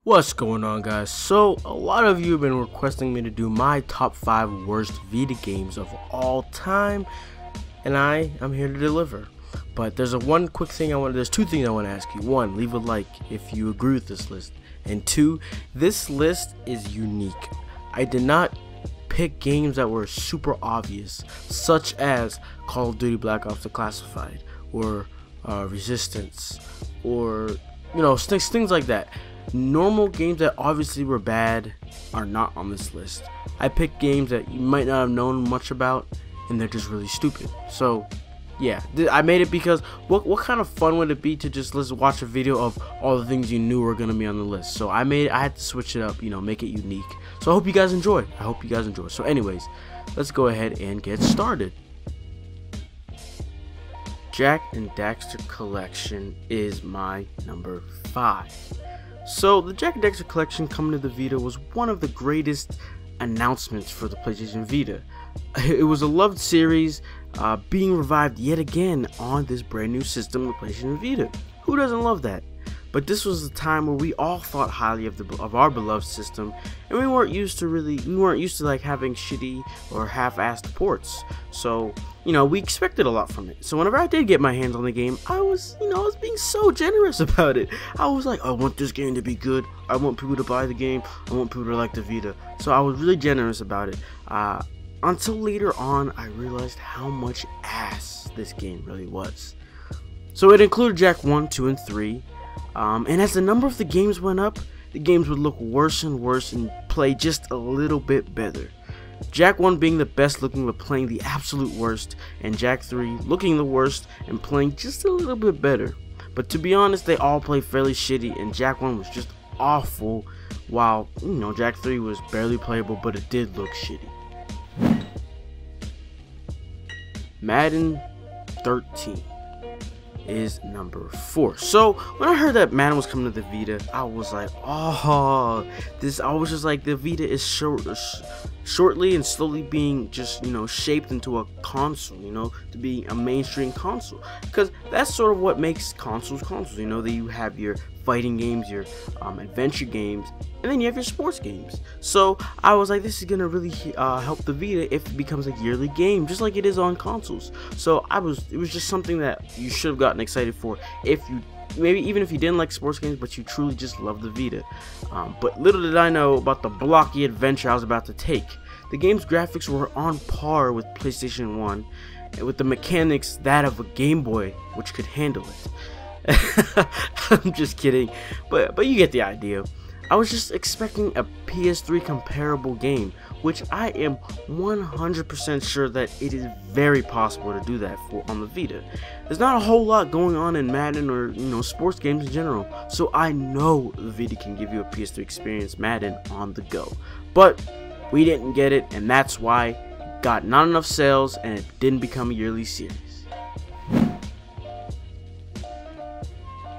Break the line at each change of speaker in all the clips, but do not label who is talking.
What's going on, guys? So a lot of you have been requesting me to do my top 5 worst Vita games of all time, and I am here to deliver. But there's there's two things I want to ask you. One, leave a like if you agree with this list, and two, this list is unique. I did not pick games that were super obvious, such as Call of Duty Black Ops Declassified or Resistance, or things like that. Normal games that obviously were bad are not on this list. I picked games that you might not have known much about, and they're just really stupid. So yeah, I made it because what kind of fun would it be to just watch a video of all the things you knew were gonna be on the list? So I had to switch it up, make it unique. So I hope you guys enjoy. So anyways, let's go ahead and get started. Jak Daxter Collection is my number 5. So the Jak Daxter Collection coming to the Vita was one of the greatest announcements for the PlayStation Vita. It was a loved series being revived yet again on this brand new system, the PlayStation Vita. Who doesn't love that? But this was the time where we all thought highly of our beloved system, and we weren't used to like having shitty or half-assed ports. So we expected a lot from it. So whenever I did get my hands on the game, I was being so generous about it. I was like, I want this game to be good. I want people to buy the game. I want people to like the Vita. So I was really generous about it. Until later on, I realized how much ass this game really was. So it included Jak 1, 2, and 3. And as the number of the games went up, the games would look worse and worse and play just a little bit better. Jak 1 being the best looking but playing the absolute worst, and Jak 3 looking the worst and playing just a little bit better. But to be honest, they all play fairly shitty, and Jak 1 was just awful, while Jak 3 was barely playable, but it did look shitty. Madden 13 is number 4. So when I heard that Madden was coming to the Vita, I was like, the Vita is shortly and slowly being just shaped into a console, to be a mainstream console, because that's sort of what makes consoles. That you have your fighting games, your adventure games, and then you have your sports games. So I was like, this is gonna really help the Vita if it becomes a yearly game, just like it is on consoles. So it was just something that you should have gotten excited for if you even if you didn't like sports games, but you truly just love the Vita. But little did I know about the blocky adventure I was about to take. The game's graphics were on par with PlayStation 1, and with the mechanics that of a Game Boy, which could handle it. I'm just kidding, but you get the idea. I was just expecting a PS3 comparable game, which I am 100% sure that it is very possible to do that on the Vita. There's not a whole lot going on in Madden or sports games in general, so I know the Vita can give you a PS3 experience Madden on the go. But we didn't get it, and that's why it got not enough sales and it didn't become a yearly series.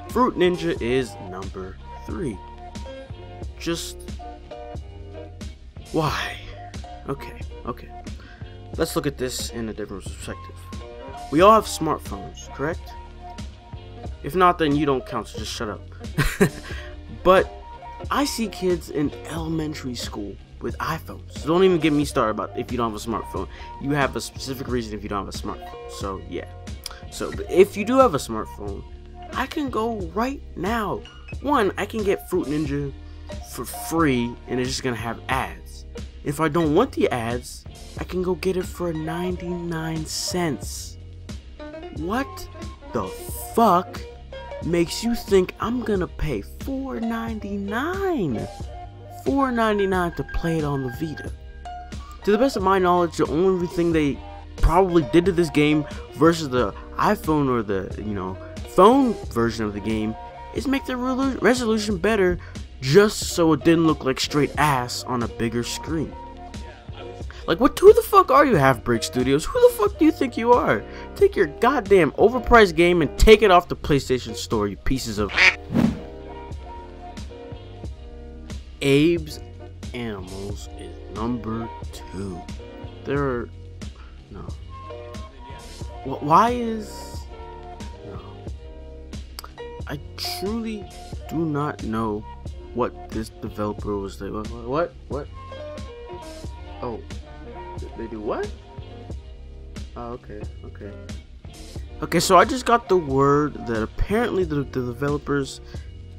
Fruit Ninja is number 3. Just why? Okay. Let's look at this in a different perspective. We all have smartphones, correct? If not, then you don't count, so just shut up. But I see kids in elementary school with iPhones. So don't even get me started about if you don't have a smartphone. You have a specific reason if you don't have a smartphone. So yeah. So if you do have a smartphone, I can go right now. One, I can get Fruit Ninja for free, and it's just gonna have ads. If I don't want the ads, I can go get it for 99 cents. What the fuck makes you think I'm gonna pay $4.99 to play it on the Vita? To the best of my knowledge, the only thing they probably did to this game versus the iPhone or the phone version of the game is make the resolution better, just so it didn't look like straight ass on a bigger screen. Like, who the fuck are you, Half-Break Studios? Who the fuck do you think you are? Take your goddamn overpriced game and take it off the PlayStation Store, you pieces of... Abes Animals is number 2. No. Why is... No. I truly do not know what this developer was doing. What? Oh, they do what? Oh, okay, so I just got the word that apparently the developers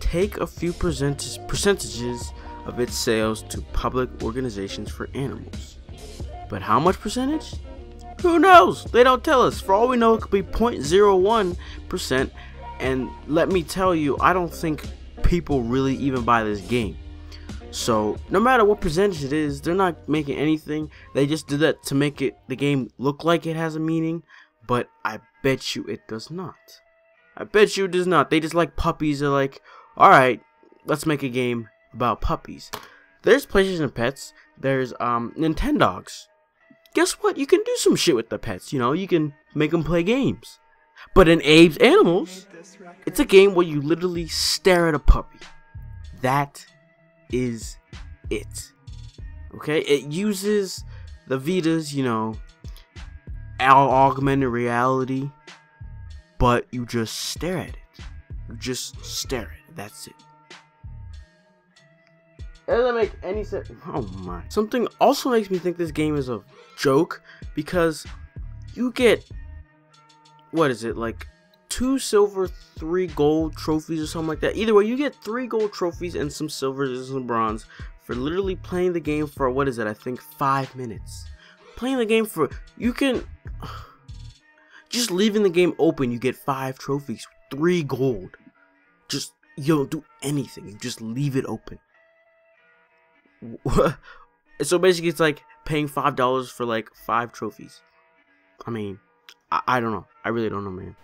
take a few percentages of its sales to public organizations for animals. But how much percentage? Who knows? They don't tell us. For all we know, it could be 0.01%. And let me tell you, I don't think people really even buy this game. So no matter what percentage it is, they're not making anything. They just did that to make the game look like it has a meaning. But I bet you it does not. I bet you it does not. They just like puppies. They're like, alright, let's make a game about puppies. There's PlayStation pets. There's Nintendogs. Guess what? You can do some shit with the pets. You know, you can make them play games. But in Abes Animals, it's a game where you literally stare at a puppy. That is it. Okay? It uses the Vita's, you know, augmented reality, but you just stare at it. You just stare at it. That's it. It doesn't make any sense. Oh my. Something also makes me think this game is a joke, because you get, what is it, like 2 silver, 3 gold trophies or something like that. Either way, you get 3 gold trophies and some silvers and some bronze for literally playing the game for, what is it, I think 5 minutes. Playing the game for, you can, just leaving the game open, you get 5 trophies, 3 gold. Just, you don't do anything, you just leave it open. So basically it's like paying $5 for like 5 trophies. I mean, I don't know. I really don't know, man.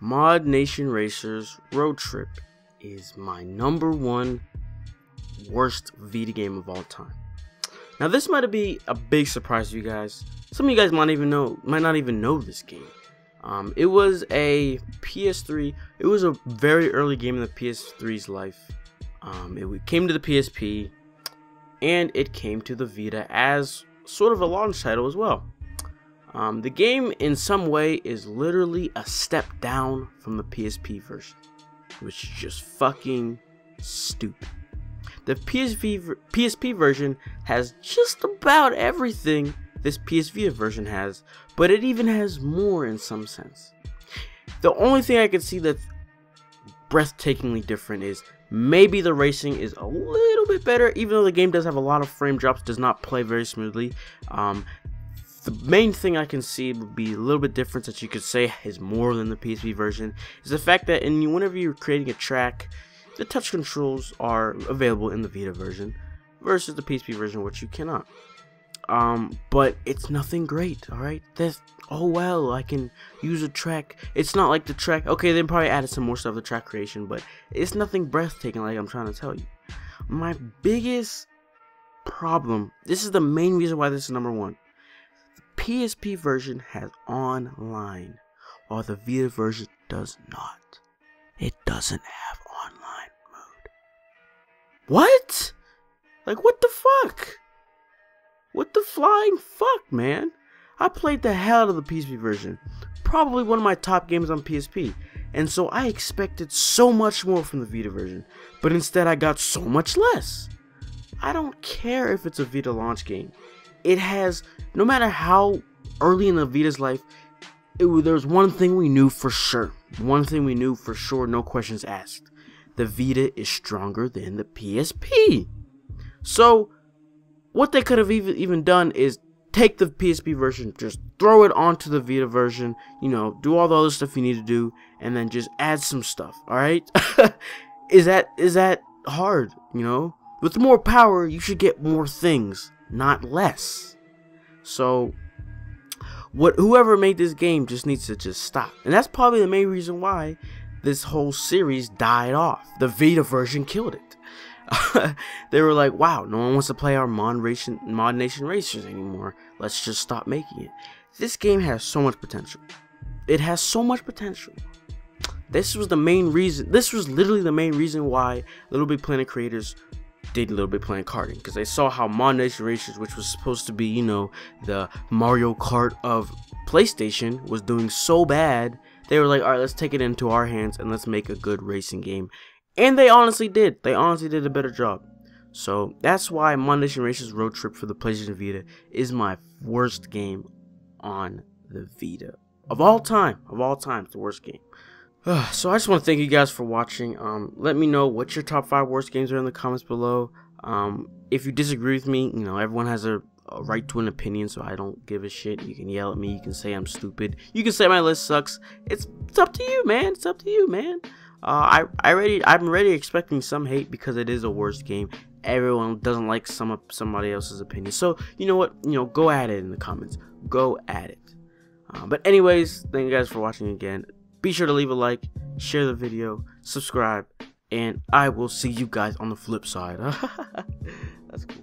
ModNation Racers Road Trip is my #1 worst Vita game of all time. Now this might be a big surprise to you guys. Some of you guys might not even know this game. It was a PS3. It was a very early game in the PS3's life. It came to the PSP, and it came to the Vita as sort of a launch title as well. The game in some way is literally a step down from the PSP version, which is just fucking stupid. The PSP version has just about everything this PS Vita version has, but it even has more in some sense. The only thing I could see that's breathtakingly different is maybe the racing is a little bit better, even though the game does have a lot of frame drops, does not play very smoothly. The main thing I can see would be a little bit different that you could say is more than the PSP version is the fact that whenever you're creating a track, the touch controls are available in the Vita version versus the PSP version, which you cannot. But it's nothing great, alright? Oh well, I can use a track. It's not like the track, okay, they probably added some more stuff to track creation, but it's nothing breathtaking like I'm trying to tell you. My biggest problem, this is the main reason why this is #1. The PSP version has online, while the Vita version does not. It doesn't have online mode. What? Like, what the fuck? What the flying fuck, man? I played the hell out of the PSP version. Probably one of my top games on PSP. And so I expected so much more from the Vita version. But instead I got so much less. I don't care if it's a Vita launch game. It has, no matter how early in the Vita's life, there's one thing we knew for sure. One thing we knew for sure, no questions asked. The Vita is stronger than the PSP. So what they could have even done is take the PSP version, just throw it onto the Vita version, you know, do all the other stuff you need to do, and then just add some stuff, alright? Is that hard, you know? With more power, you should get more things, not less. So, whoever made this game just needs to just stop. And that's probably the main reason why this whole series died off. The Vita version killed it. They were like, wow, no one wants to play our ModNation Racers anymore. Let's just stop making it. This game has so much potential. It has so much potential. This was the main reason. This was literally the main reason why Little Big Planet creators did Little Big Planet karting, because they saw how ModNation Racers, which was supposed to be, you know, the Mario Kart of PlayStation, was doing so bad they were like, alright, let's take it into our hands and let's make a good racing game. And they honestly did. They honestly did a better job. So that's why ModNation Racer's Road Trip for the PlayStation Vita is my worst game on the Vita. Of all time, it's the worst game. So I just want to thank you guys for watching. Let me know what your top 5 worst games are in the comments below. If you disagree with me, you know, everyone has a right to an opinion, so I don't give a shit. You can yell at me, you can say I'm stupid, you can say my list sucks. It's up to you, man. It's up to you, man. I'm already expecting some hate because it is a worst game. Everyone doesn't like somebody else's opinion. So you know what? You know, go at it in the comments. Go at it. But anyways, thank you guys for watching again. Be sure to leave a like, share the video, subscribe, and I will see you guys on the flip side. That's cool.